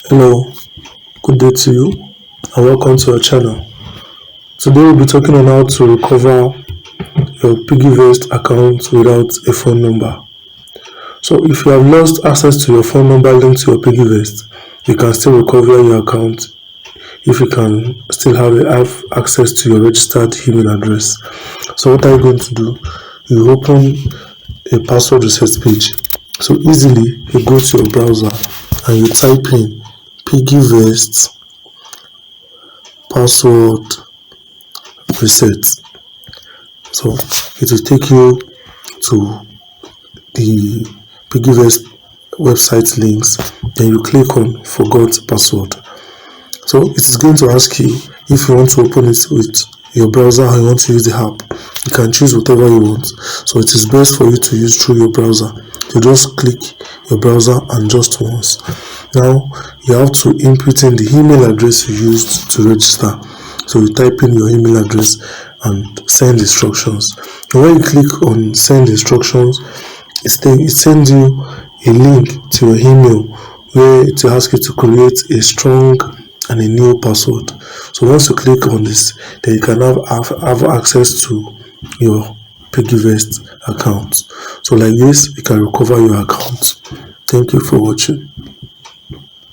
Hello, good day to you and welcome to our channel. Today we'll be talking on how to recover your PiggyVest account without a phone number. So if you have lost access to your phone number linked to your PiggyVest, you can still recover your account if you can still have access to your registered email address. So what are you going to do? You open a password reset page. So easily you go to your browser and you type in PiggyVest password reset. So it will take you to the PiggyVest website links. Then you click on forgot password. So it is going to ask you if you want to open it with your browser or you want to use the app. You can choose whatever you want. So it is best for you to use through your browser. You just click your browser and just once. Now you have to input in the email address you used to register. So you type in your email address and send instructions. And when you click on send instructions, it sends you a link to your email where it will ask you to create a strong and a new password. So once you click on this, then you can have access to your PiggyVest account. So like this, you can recover your account. Thank you for watching.